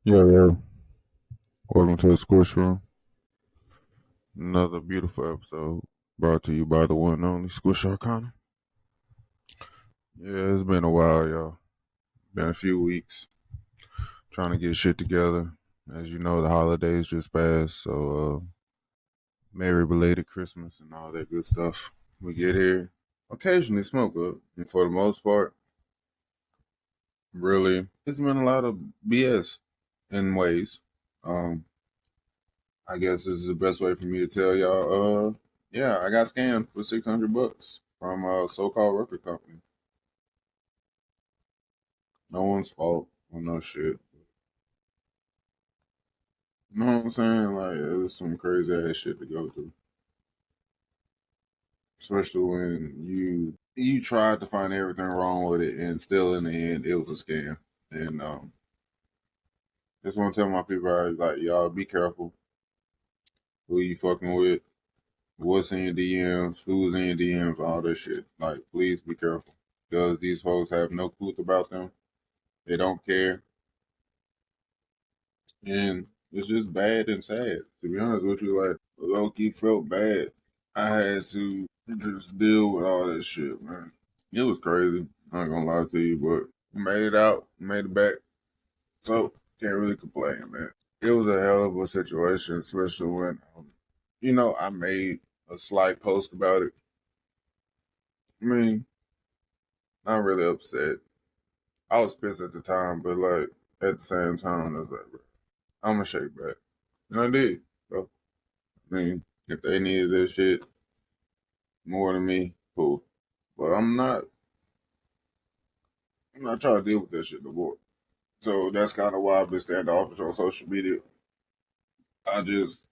Yeah, yeah. Welcome to the Squish Room. Another beautiful episode brought to you by the one and only Squish Arcana. Yeah, it's been a while, y'all. Been a few weeks trying to get shit together. As you know, the holidays just passed, so Merry belated Christmas and all that good stuff. We get here, occasionally smoke up, and for the most part, really, it's been a lot of BS in ways. Um, I guess this is the best way for me to tell y'all. Yeah, I got scammed for $600 from a so-called record company. No one's fault or no shit. You know what I'm saying? Like it was some crazy ass shit to go through, especially when you tried to find everything wrong with it, and still in the end it was a scam. And just want to tell my people, like y'all, be careful who you fucking with, what's in your DMs, who's in your DMs, all that shit. Like, please be careful because these folks have no clue about them. They don't care, and it's just bad and sad. To be honest with you, like Loki felt bad. I had to just deal with all that shit, man. It was crazy. I'm not gonna lie to you, but we made it out, made it back. So can't really complain, man. It was a hell of a situation, especially when I made a slight post about it. I mean, not really upset. I was pissed at the time, but like at the same time, I was like, bro, I'm gonna shake back, and I did. So I mean, if they needed this shit more than me, cool. But I'm not trying to deal with that shit no more. So that's kind of why I've been standoffish on social media. I just,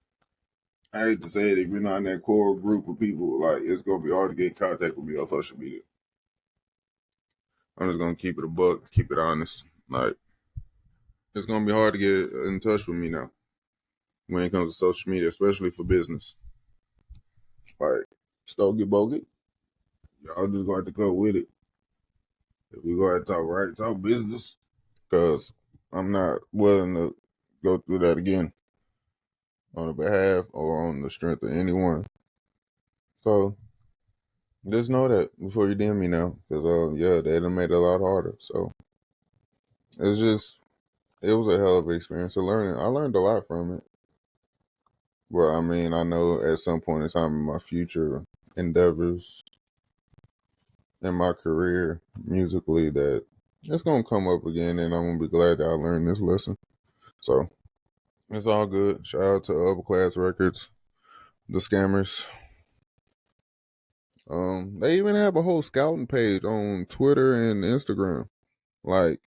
I hate to say it, if you're not in that core group of people, like it's gonna be hard to get in contact with me on social media. I'm just gonna keep it a buck, keep it honest. Like it's gonna be hard to get in touch with me now when it comes to social media, especially for business. Like Stogie Bogie, y'all just gonna have to go with it. If we go ahead and talk right, talk business, because I'm not willing to go through that again on the behalf or on the strength of anyone. So just know that before you DM me now, because yeah, they done made it a lot harder. So it's just it was a hell of an experience of learning. I learned a lot from it, but I mean, I know at some point in time in my future endeavors in my career musically that it's gonna come up again, and I'm gonna be glad that I learned this lesson. So it's all good. Shout out to Upper Class Records, the scammers. They even have a whole scouting page on Twitter and Instagram. Like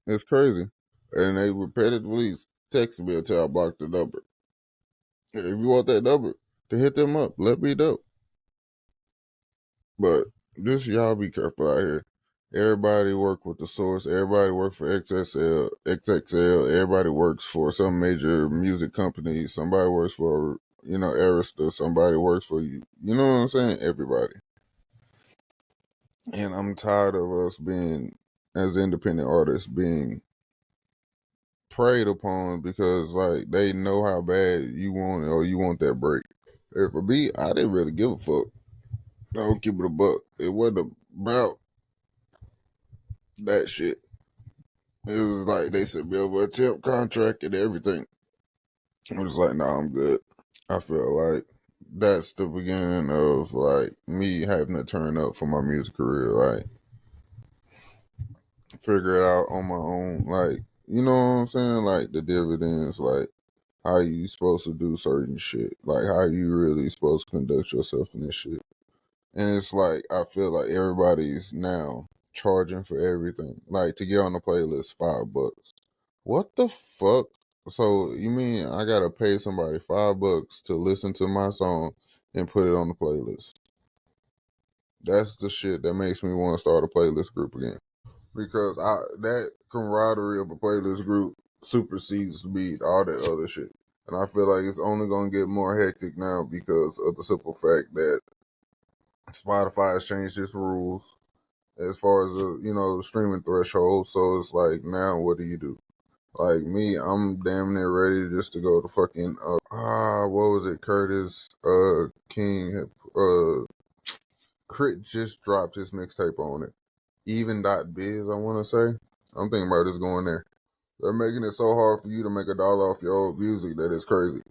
it's crazy. And they repetitively text me until I block the number. If you want that number, to hit them up. Let me know. But just y'all be careful out here. Everybody work with the source. Everybody work for XXL. Everybody works for some major music company. Somebody works for Arista. Somebody works for you. You know what I'm saying? Everybody. And I'm tired of us being, as independent artists, being preyed upon because like they know how bad you want it or you want that break. And for me, I didn't really give a fuck. I don't give it a buck. It wasn't about that shit. It was like they sent me over a temp contract and everything. I was like, nah, I'm good. I feel like that's the beginning of like me having to turn up for my music career. Like figure it out on my own. Like you know what I'm saying? Like the dividends. Like how you supposed to do certain shit. Like how you really supposed to conduct yourself in this shit. And it's like I feel like everybody's now charging for everything. Like to get on the playlist, $5. What the fuck? So you mean I gotta pay somebody $5 to listen to my song and put it on the playlist? That's the shit that makes me want to start a playlist group again. Because that camaraderie of a playlist group supersedes beat all that other shit. And I feel like it's only gonna get more hectic now because of the simple fact that Spotify has changed its rules as far as the streaming threshold. So it's like now, what do you do? Like me, I'm damn near ready just to go to fucking what was it? Curtis King Crit just dropped his mixtape on it. Even dot biz, I want to say. I'm thinking about just going there. They're making it so hard for you to make $1 off your old music that it's crazy.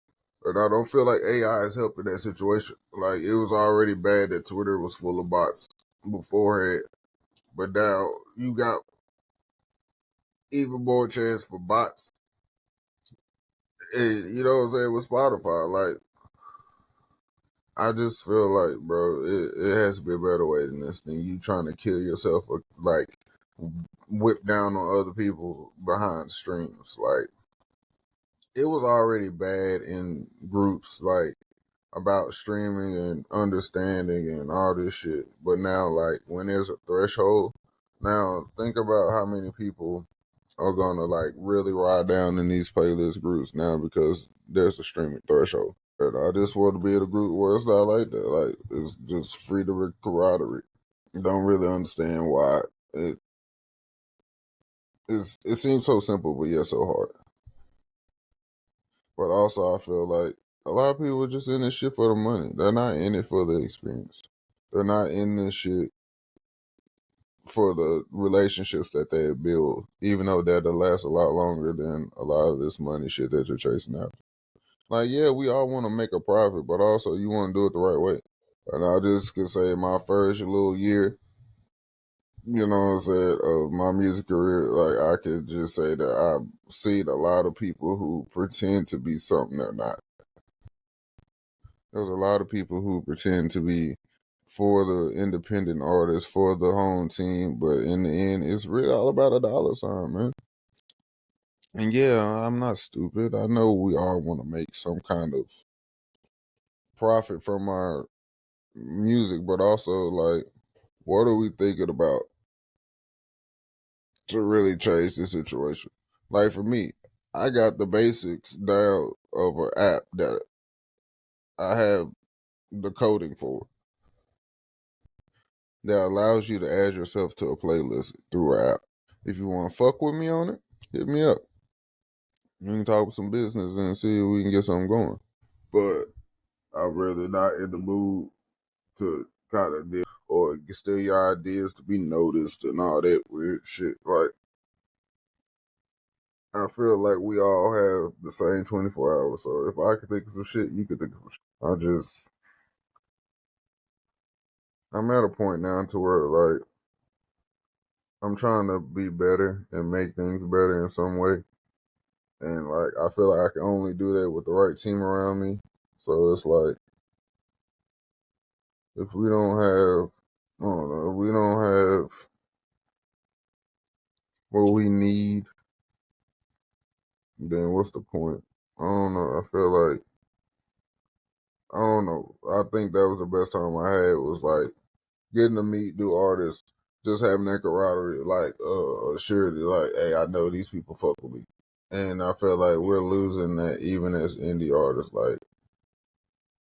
And I don't feel like AI is helping that situation. Like it was already bad that Twitter was full of bots beforehand, but now you got even more chance for bots. And you know what I'm saying with Spotify, like I just feel like, bro, it has to be a better way than this than you trying to kill yourself or like whip down on other people behind streams. Like it was already bad in groups like about streaming and understanding and all this shit. But now like when there's a threshold, now think about how many people are gonna like really ride down in these playlist groups now because there's a streaming threshold. I just want to be in a group where it's not like that. Like it's just freedom and camaraderie. Don't really understand why it is. It seems so simple, but yet so hard. But also, I feel like a lot of people are just in this shit for the money. They're not in it for the experience. They're not in this shit for the relationships that they build, even though that'll last a lot longer than a lot of this money shit that you're chasing after. Like, yeah, we all want to make a profit, but also you want to do it the right way. And I just could say my first little year, you know what I'm saying, of my music career, like I could just say that I've seen a lot of people who pretend to be something they're not. There's a lot of people who pretend to be for the independent artists, for the home team, but in the end, it's really all about a dollar sign, man. And yeah, I'm not stupid. I know we all want to make some kind of profit from our music, but also like, what are we thinking about to really change the situation? Like for me, I got the basics down of an app that I have the coding for that allows you to add yourself to a playlist through an app. If you want to fuck with me on it, hit me up. We can talk with some business and see if we can get something going. But I'm really not in the mood to kind of deal or steal your ideas to be noticed and all that weird shit. Like, I feel like we all have the same 24 hours. So if I can think of some shit, you can think of some shit. I'm at a point now to where, like, I'm trying to be better and make things better in some way. And, like, I feel like I can only do that with the right team around me. So it's like, if we don't have, I don't know, if we don't have what we need, then what's the point? I don't know. I feel like, I don't know. I think that was the best time I had was like getting to meet new artists, just having that camaraderie, like surety, like, hey, I know these people fuck with me. And I feel like we're losing that even as indie artists. Like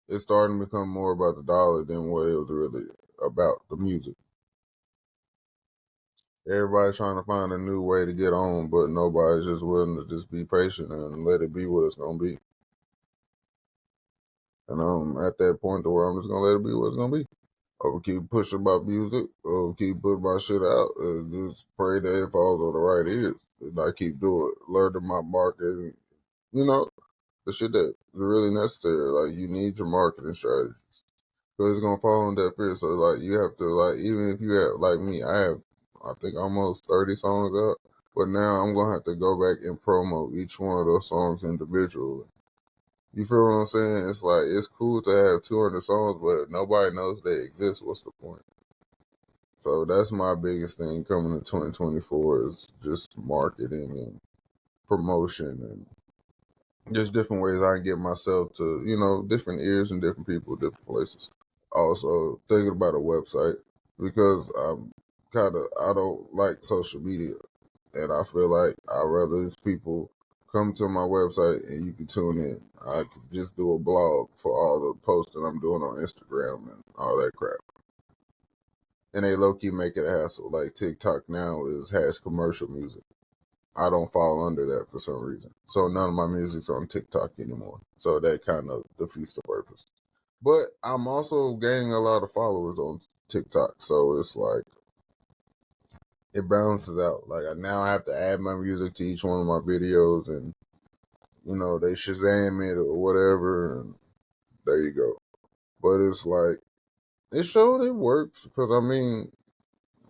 it's starting to become more about the dollar than what it was really about the music. Everybody's trying to find a new way to get on, but nobody's just willing to just be patient and let it be what it's gonna be. And I'm at that point to where I'm just gonna let it be what it's gonna be. I will keep pushing my music, or keep putting my shit out, and just pray that it falls on the right ears. And I keep doing, learning my marketing, you know, the shit that is really necessary. Like you need your marketing strategies because it's gonna fall on deaf ears. So like you have to like even if you have like me, I have I think almost 30 songs up, but now I'm gonna have to go back and promo each one of those songs individually. You feel what I'm saying? It's like it's cool to have 200 songs, but nobody knows they exist. What's the point? So that's my biggest thing coming to 2024 is just marketing and promotion and just different ways I can get myself to, different ears and different people, different places. Also thinking about a website because I don't like social media and I feel like I'd rather these people come to my website and you can tune in. I could just do a blog for all the posts that I'm doing on Instagram and all that crap. And they low key make it a hassle. Like TikTok now has commercial music. I don't fall under that for some reason. So none of my music's on TikTok anymore. So that kind of defeats the purpose. But I'm also gaining a lot of followers on TikTok. So it's like it balances out. Like now I have to add my music to each one of my videos, and they Shazam it or whatever, and there you go. But it's like it showed it works because I mean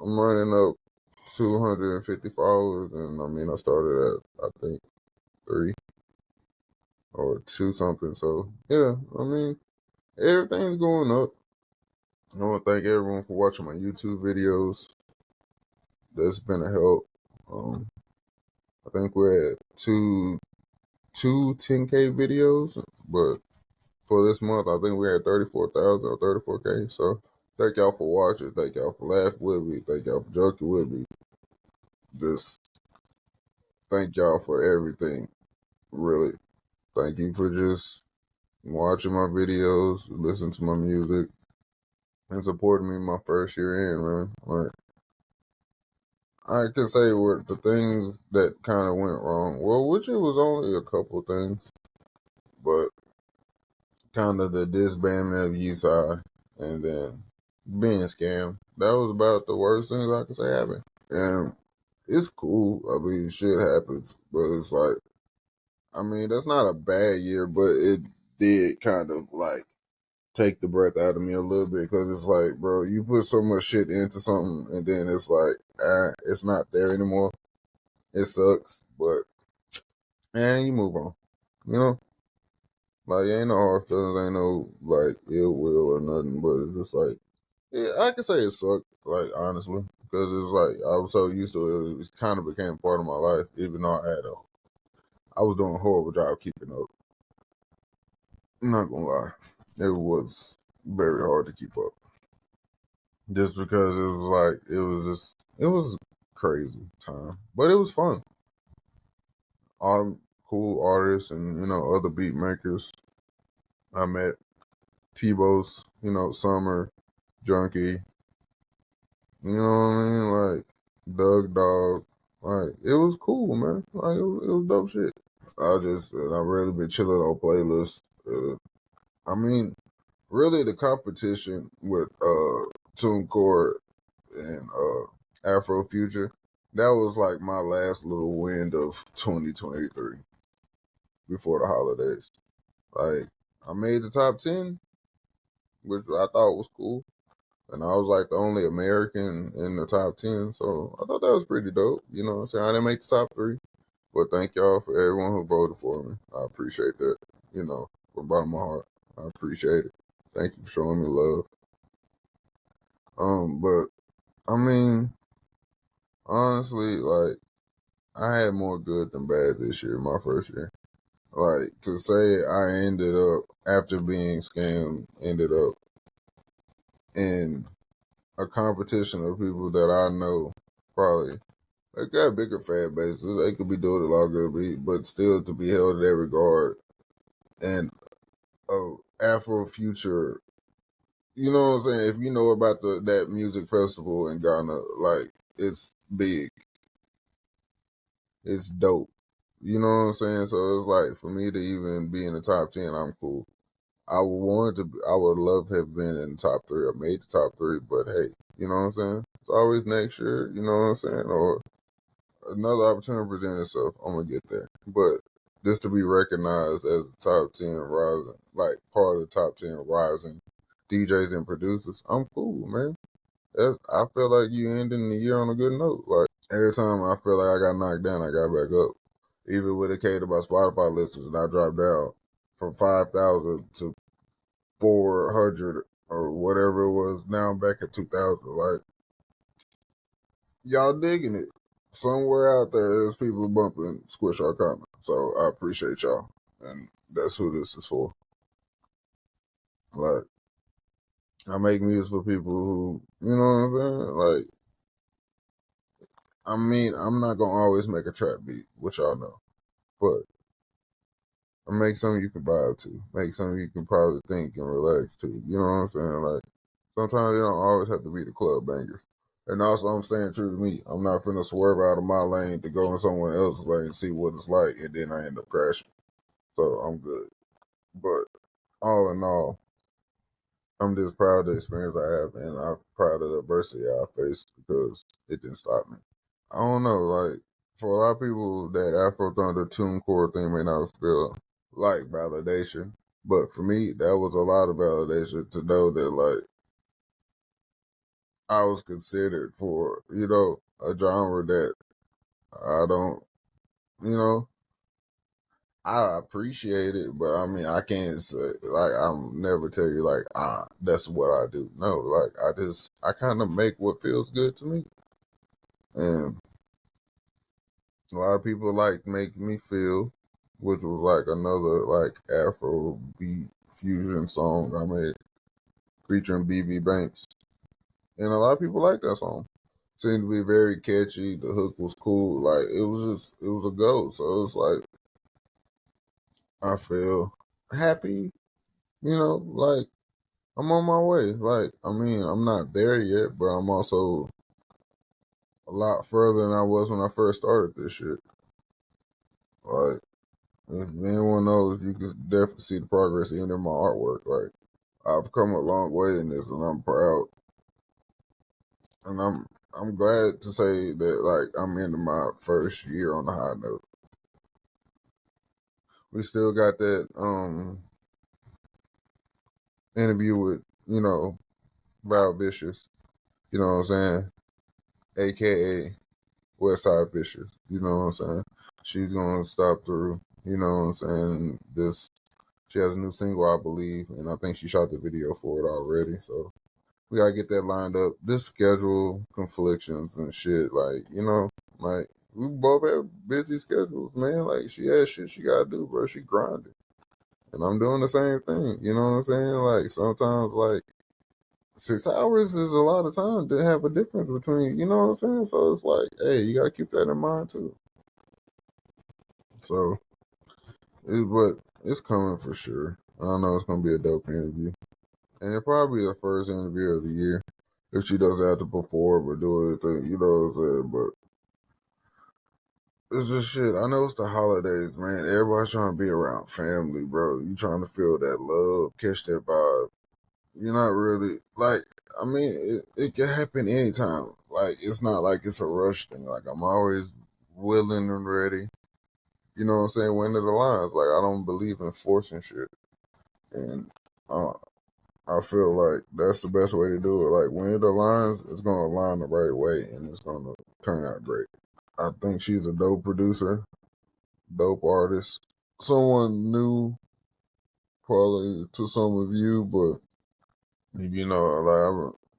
I'm running up 250 followers, and I mean I started at I think 3 or 2 something. So yeah, I mean everything's going up. I want to thank everyone for watching my YouTube videos. That's been a help. I think we're at two 10K videos, but for this month, I think we're at 34,000 or 34K. So thank y'all for watching. Thank y'all for laughing with me. Thank y'all for joking with me. Just thank y'all for everything. Really. Thank you for just watching my videos, listening to my music, and supporting me my first year in, man. Like, I can say what the things that kind of went wrong. Well, which it was only a couple things, but kind of the disbandment of Yesai and then being scammed. That was about the worst things I could say happened. And it's cool. I mean, shit happens, but it's like, I mean, that's not a bad year, but it did kind of like take the breath out of me a little bit because it's like, bro, you put so much shit into something and then it's like, it's not there anymore. It sucks, but and you move on. You know, like ain't no hard feelings, ain't no like ill will or nothing, but it's just like, yeah, I can say it sucked, like honestly, because it's like I was so used to it, it kind of became part of my life, even though I was doing a horrible job keeping up. I'm not gonna lie, it was very hard to keep up, just because it was like it was crazy time, but it was fun. All cool artists and other beat makers I met. T-Bos, Summer, Junkie, you know what I mean? Like, Doug Dog. Like, it was cool, man. Like, it was dope shit. I've really been chilling on playlists. I mean, really the competition with TuneCore and Afro Future, that was like my last little wind of 2023 before the holidays. Like, I made the top 10, which I thought was cool. And I was like the only American in the top 10. So I thought that was pretty dope. You know what I'm saying? I didn't make the top 3. But thank y'all for everyone who voted for me. I appreciate that. From the bottom of my heart. I appreciate it. Thank you for showing me love. But I mean, honestly, like I had more good than bad this year, my first year. Like to say I ended up after being scammed, ended up in a competition of people that I know probably they got bigger fan bases. They could be doing a lot of good, but still to be held in that regard and Afro Future. You know what I'm saying? If you know about that music festival in Ghana, like it's big, it's dope. You know what I'm saying? So it's like for me to even be in the top 10, I'm cool. I would love to have been in the top 3 or made the top 3, but hey, you know what I'm saying? It's always next year. You know what I'm saying? Or another opportunity present itself, I'm gonna get there. But just to be recognized as the top 10 rising, like part of the top 10 rising DJs and producers, I'm cool, man. I feel like you ending the year on a good note. Like every time I feel like I got knocked down, I got back up. Even with it catered by Spotify listeners, and I dropped down from 5,000 to 400 or whatever it was. Now I'm back at 2,000. Like y'all digging it. Somewhere out there, there's people bumping Squish Our Comment. So I appreciate y'all. And that's who this is for. Like, I make music for people who, you know what I'm saying? Like, I mean, I'm not going to always make a trap beat, which y'all know. But I make something you can vibe to. Make something you can probably think and relax to. You know what I'm saying? Like, sometimes it don't always have to be the club bangers. And also, I'm staying true to me. I'm not finna swerve out of my lane to go in someone else's lane and see what it's like, and then I end up crashing. So I'm good. But all in all, I'm just proud of the experience I have, and I'm proud of the adversity I faced because it didn't stop me. I don't know, like for a lot of people, that Afro Thunder TuneCore thing may not feel like validation, but for me, that was a lot of validation to know that like I was considered for a genre that I don't, you know, I appreciate it, but I mean, I can't say like I'm never tell you like that's what I do. No, like I kind of make what feels good to me, and a lot of people like make me feel, which was like another like Afro beat fusion song I made featuring BB Banks, and a lot of people like that song. Seemed to be very catchy. The hook was cool. Like it was a go. So it was like I feel happy. Like I'm on my way. Like I mean, I'm not there yet, but I'm also a lot further than I was when I first started this shit. Like if anyone knows, you can definitely see the progress even in my artwork. Like I've come a long way in this, and I'm proud. And I'm glad to say that like I'm into my first year on the high note. We still got that interview with Val Vicious. You know what I'm saying? AKA Westside Vicious. You know what I'm saying? She's gonna stop through. You know what I'm saying? This She has a new single, I believe, and I think she shot the video for it already. So we gotta get that lined up. This schedule conflictions and shit, like we both have busy schedules, man. Like she has shit she gotta do, bro. She grinding. And I'm doing the same thing. You know what I'm saying? Like sometimes like 6 hours is a lot of time to have a difference between, you know what I'm saying? So it's like, hey, you gotta keep that in mind too. So but it's coming for sure. I know it's gonna be a dope interview. And it probably the first interview of the year. If she doesn't have to perform or do anything, you know what I'm saying? But it's just shit. I know it's the holidays, man. Everybody's trying to be around family, bro. You trying to feel that love, catch that vibe. You're not really like. I mean, it can happen anytime. Like it's not like it's a rush thing. Like I'm always willing and ready. You know what I'm saying? When it aligns. Like I don't believe in forcing shit, and uh, I feel like that's the best way to do it. Like when it aligns, it's gonna align the right way, and it's gonna turn out great. I think she's a dope producer, dope artist, someone new probably to some of you, but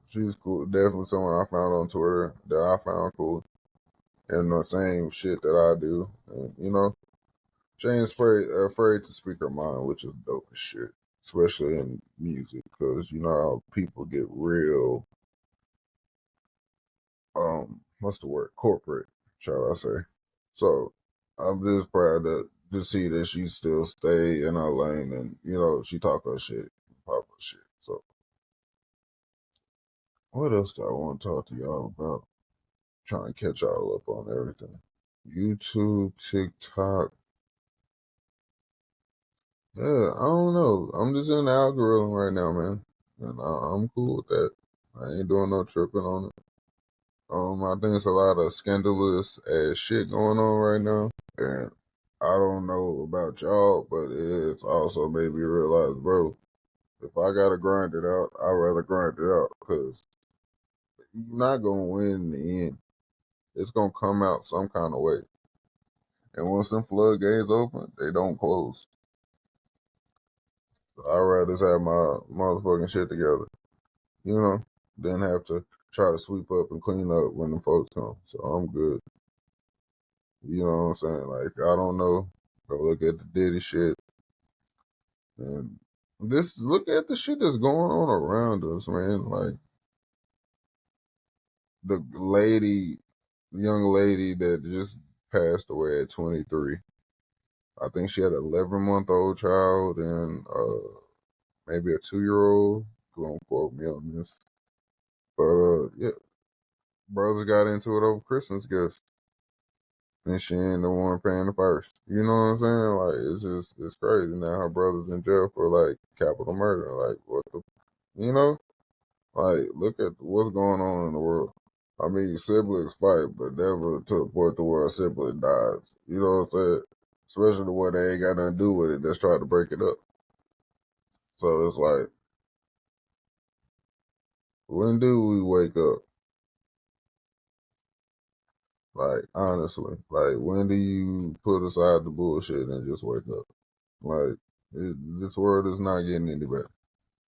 she's cool. Definitely someone I found on Twitter that I found cool and the same shit that I do. And she ain't afraid to speak her mind, which is dope as shit, especially in music, because you know how people get real. What's the word? Corporate, shall I say? So I'm just proud to see that she still stay in her lane, and she talk her shit, pop her shit. So what else do I want to talk to y'all about? Trying to catch y'all up on everything. YouTube, TikTok. Yeah, I don't know. I'm just in the algorithm right now, man, and I'm cool with that. I ain't doing no tripping on it. I think it's a lot of scandalous ass shit going on right now, and I don't know about y'all, but it's also made me realize, bro, if I gotta grind it out, I'd rather grind it out because you're not gonna win in the end. It's gonna come out some kind of way, and once them floodgates open, they don't close. So I'd rather just have my motherfucking shit together, than have to try to sweep up and clean up when the folks come. So I'm good. You know what I'm saying? Like, if I don't know, go look at the Diddy shit. And look at the shit that's going on around us, man. Like, the young lady that just passed away at 23. I think she had an 11-month-old child and maybe a 2-year old. Don't quote me on this. But, yeah. Brothers got into it over Christmas gifts, and she ain't the one paying the first. You know what I'm saying? Like it's crazy now. Her brother's in jail for like capital murder. Like what the, you know? Like look at what's going on in the world. I mean, siblings fight, but never to a point to where a sibling dies. You know what I'm saying? Especially the one that ain't got nothing to do with it. That's trying to break it up. So it's like, when do we wake up? Like honestly, like when do you put aside the bullshit and just wake up? Like this world is not getting any better.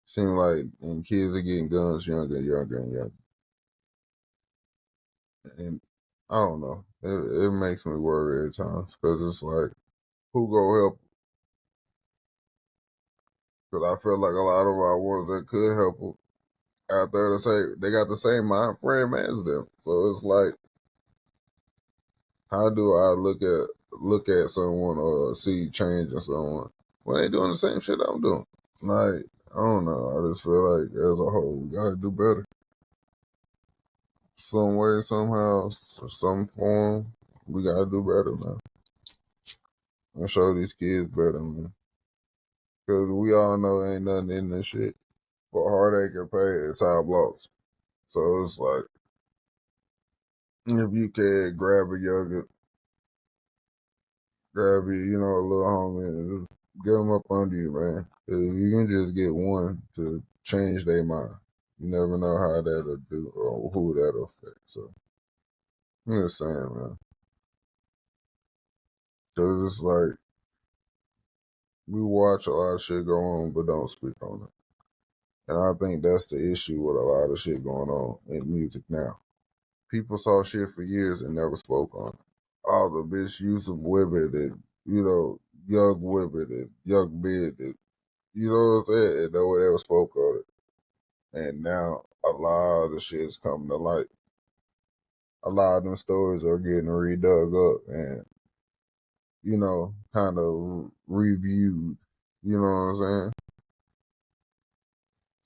Seems like and kids are getting guns younger and younger and younger. And I don't know. It makes me worry at times because it's like, who go help? Because I feel like a lot of our ones that could help them out there to say they got the same mind frame as them. So it's like, how do I look at someone or see change in someone when they doing the same shit I'm doing? Like, I don't know. I just feel like as a whole, we gotta do better. Some way, somehow, some form, we gotta do better, man. And show these kids better, man. Because we all know ain't nothing in this shit. But heartache and pain, it's our loss. So it's like, if you can grab a little homie, and just get them up under you, man. 'Cause if you can just get one to change their mind, you never know how that'll do or who that'll affect. So I'm just saying, man. Because it's like, we watch a lot of shit go on, but don't speak on it. And I think that's the issue with a lot of shit going on in music now. People saw shit for years and never spoke on it. All the misuse of women and, young women and young men and, you know what I'm saying? And no one ever spoke on it. And now a lot of the shit is coming to light. A lot of them stories are getting redug up and, kind of reviewed. You know what I'm saying?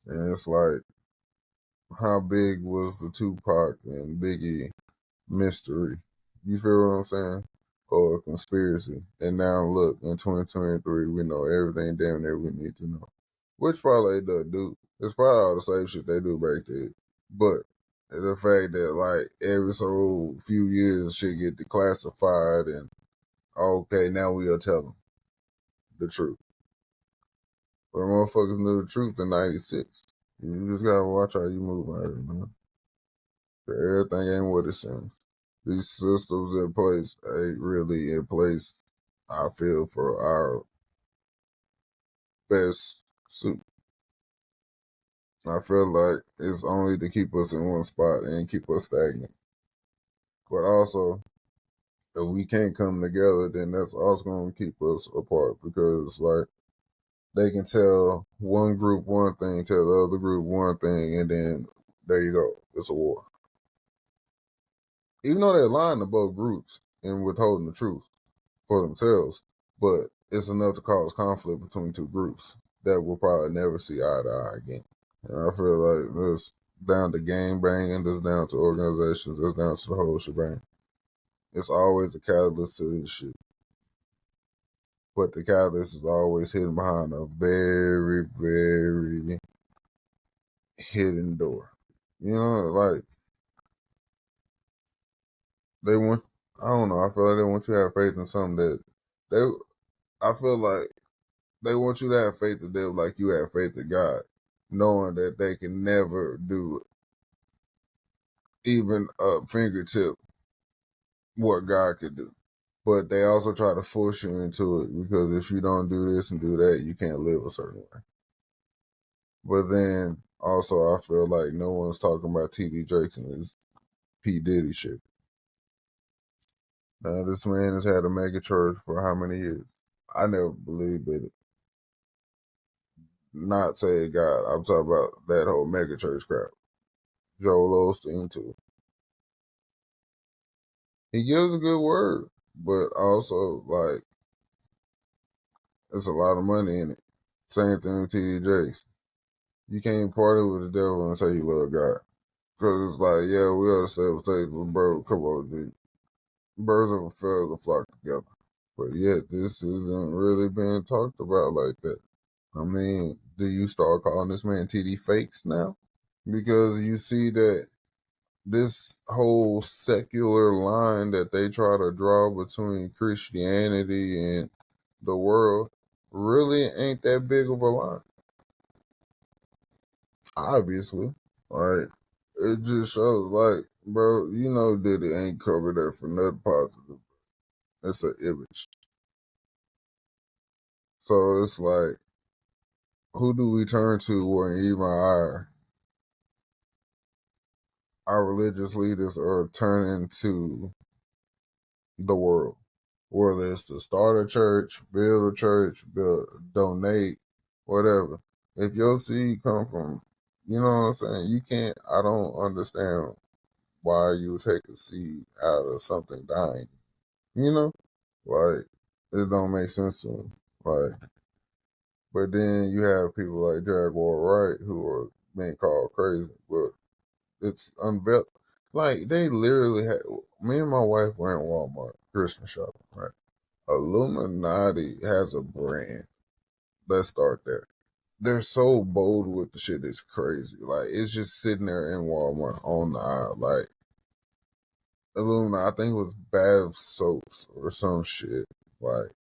And it's like, how big was the Tupac and Biggie mystery? You feel what I'm saying? Or a conspiracy. And now look, in 2023, we know everything damn near we need to know. Which probably they do. It's probably all the same shit they do back then. But the fact that like every so few years shit get declassified and okay, now we'll tell them the truth. But motherfuckers knew the truth in '96. You just gotta watch how you move out here, man. Everything ain't what it seems. These systems in place ain't really in place, I feel, for our best suit. I feel like it's only to keep us in one spot and keep us stagnant. But also, if we can't come together, then that's also going to keep us apart because, like, they can tell one group one thing, tell the other group one thing, and then there you go. It's a war. Even though they're lying to both groups and withholding the truth for themselves, but it's enough to cause conflict between two groups that will probably never see eye to eye again. And I feel like it's down to gang banging, it's down to organizations, it's down to the whole shebang. It's always a catalyst to this shit. But the catalyst is always hidden behind a very, very hidden door. You know, like they want, I don't know, I feel like they want you to have faith in something that they, I feel like they want you to have faith in them like you have faith in God, knowing that they can never do even a fingertip what God could do. But they also try to force you into it because if you don't do this and do that, you can't live a certain way. But then also, I feel like no one's talking about T.D. Jakes and his P. Diddy shit. Now, this man has had a mega church for how many years? I never believed it. Not saying God, I'm talking about that whole mega church crap. Joel Osteen, too. He gives a good word, but also, like, there's a lot of money in it. Same thing with T.D. Jakes. You can't party with the devil and say you love God. Cause it's like, yeah, we understand mistakes, but bro, come on, G. Birds of a feather flock together. But yet, this isn't really being talked about like that. I mean, do you start calling this man TD Fakes now? Because you see that this whole secular line that they try to draw between Christianity and the world really ain't that big of a line. Obviously. Like, it just shows, like, bro, you know that it ain't covered that for nothing positive. It's an image. So it's like, who do we turn to when even our religious leaders are turning to the world? Whether it's to start a church, build, donate, whatever. If your seed come from, you know what I'm saying, you can't, I don't understand why you would take a seed out of something dying. You know? Like, it don't make sense to me. Like, but then you have people like Jaguar Wright who are being called crazy, but it's unbuilt. Like, they literally had, me and my wife were in Walmart Christmas shopping, right? Illuminati has a brand. Let's start there. They're so bold with the shit, it's crazy. Like, it's just sitting there in Walmart on the aisle. Like, Illumina, I think it was bath soaps or some shit. Like,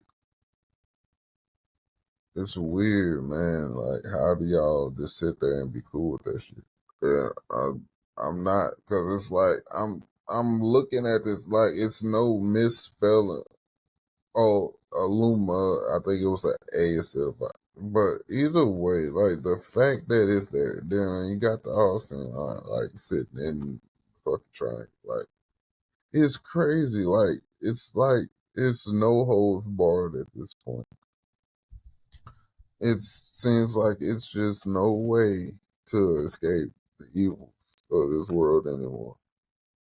it's weird, man. Like, how do y'all just sit there and be cool with that shit? Yeah, I'm not, cause it's like I'm looking at this like it's no misspelling. Oh, Aluma, I think it was an A instead of a. But either way, like the fact that it's there, then you got the Austin line, like sitting in fucking trying, like it's crazy. Like it's no holds barred at this point. It seems like it's just no way to escape the evils of this world anymore.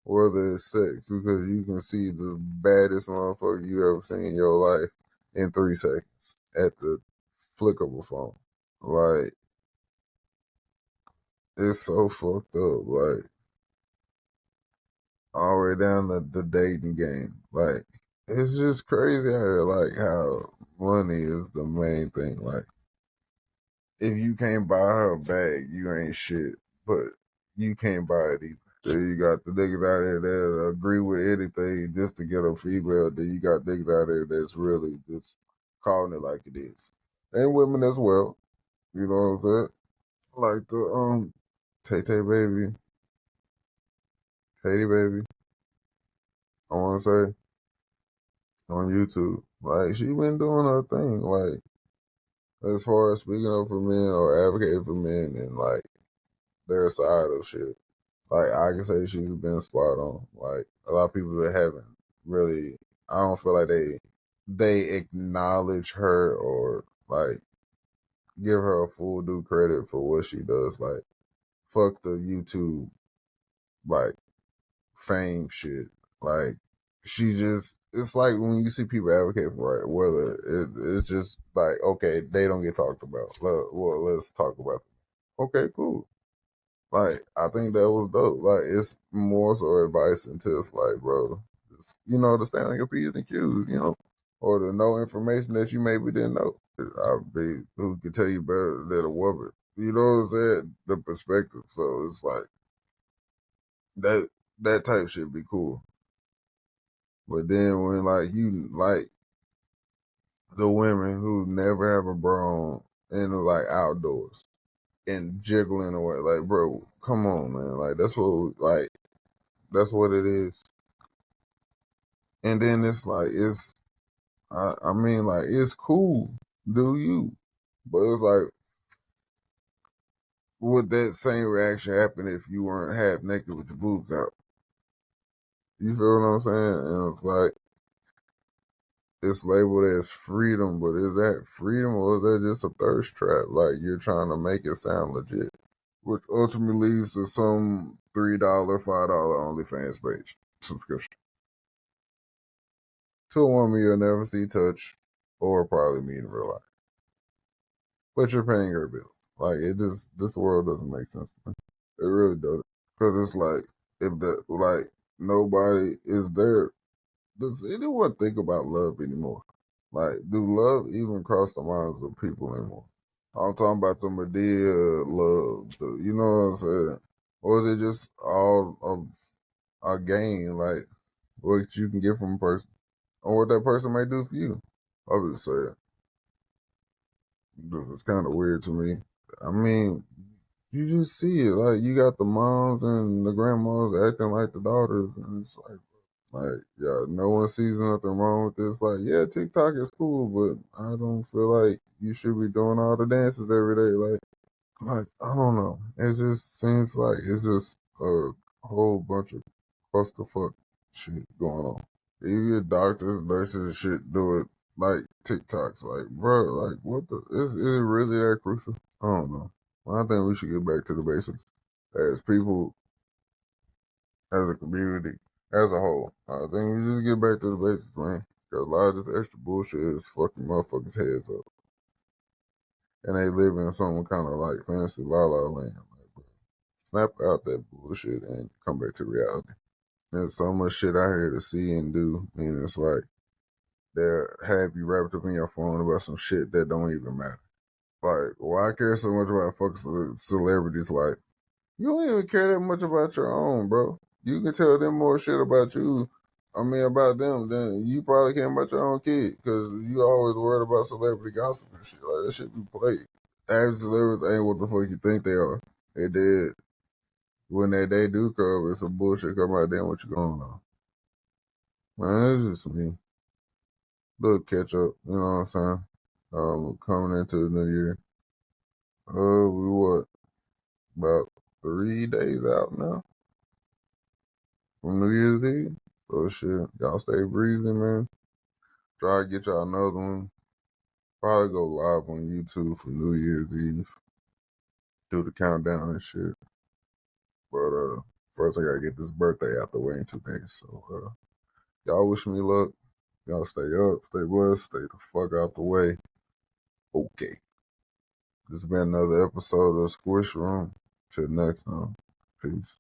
Whether it's sex, because you can see the baddest motherfucker you ever seen in your life in 3 seconds at the flick of a phone. Like, it's so fucked up. Like, all the way down to the dating game. Like, it's just crazy how, like, how money is the main thing. Like, if you can't buy her a bag, you ain't shit. But you can't buy it either. Then you got the niggas out there that agree with anything just to get a female. Then you got niggas out there that's really just calling it like it is. And women as well. You know what I'm saying? Like the Tay Tay baby, Katy baby, I wanna say, on YouTube. Like she been doing her thing, like as far as speaking up for men or advocating for men and like their side of shit. Like I can say she's been spot on. Like a lot of people that haven't really, I don't feel like they acknowledge her or like give her a full due credit for what she does. Like fuck the YouTube like fame shit. Like she just, it's like when you see people advocate for right, whether it's just like okay they don't get talked about. Well, let's talk about them. Okay, cool. Like, I think that was dope. Like, it's more so advice and tips, like, bro, just, to stand on your P's and Q's, or to know information that you maybe didn't know. I'll be who can tell you better than a woman. You know what I'm saying? The perspective. So it's like that that type should be cool. But then when like you like the women who never have a bra on in the like outdoors and jiggling away, like bro, come on, man. Like that's what it is. And then it's like I mean like it's cool, do you? But it's like would that same reaction happen if you weren't half naked with your boobs out? You feel what I'm saying? And it's like it's labeled as freedom, but is that freedom or is that just a thirst trap? Like you're trying to make it sound legit, which ultimately leads to some $3, $5 OnlyFans page subscription to a woman you'll never see, touch, or probably meet in real life. But you're paying her bills. Like it just this world doesn't make sense to me. It really doesn't. Cause it's like if the like nobody is there, does anyone think about love anymore? Like, do love even cross the minds of people anymore? I'm talking about the Medea love, you know what I'm saying? Or is it just all of a game, like what you can get from a person or what that person may do for you? I would say it's kind of weird to me. I mean, you just see it. Like, you got the moms and the grandmas acting like the daughters, and it's like, yeah, no one sees nothing wrong with this. Like, yeah, TikTok is cool, but I don't feel like you should be doing all the dances every day. Like I don't know. It just seems like it's just a whole bunch of clusterfuck shit going on. Even doctors, nurses, and shit do it like TikToks. Like, bro, like what the? Is it really that crucial? I don't know. Well, I think we should get back to the basics as people, as a community, as a whole. I think we just get back to the basics, man. Because a lot of this extra bullshit is fucking motherfuckers' heads up. And they live in some kind of like fancy la la land. Like, bro, snap out that bullshit and come back to reality. There's so much shit out here to see and do. And it's like, they'll have you wrapped up in your phone about some shit that don't even matter. Like, why care so much about fucking celebrities' life? You don't even care that much about your own, bro. You can tell them more shit about you. I mean, about them than you probably can about your own kid, because you always worried about celebrity gossip and shit. Like, that shit be played. Average celebrities ain't what the fuck you think they are. They did. When that day do come, it's some bullshit come out there. What you going on? Man, it's just me. Little catch up, you know what I'm saying? Coming into the new year. We what? About 3 days out now from New Year's Eve. So shit, y'all stay breezy, man. Try to get y'all another one. Probably go live on YouTube for New Year's Eve. Do the countdown and shit. But first I gotta get this birthday out the way in 2 days. So y'all wish me luck. Y'all stay up, stay blessed, stay the fuck out the way. Okay. This has been another episode of Squish Room. Till next time. Peace.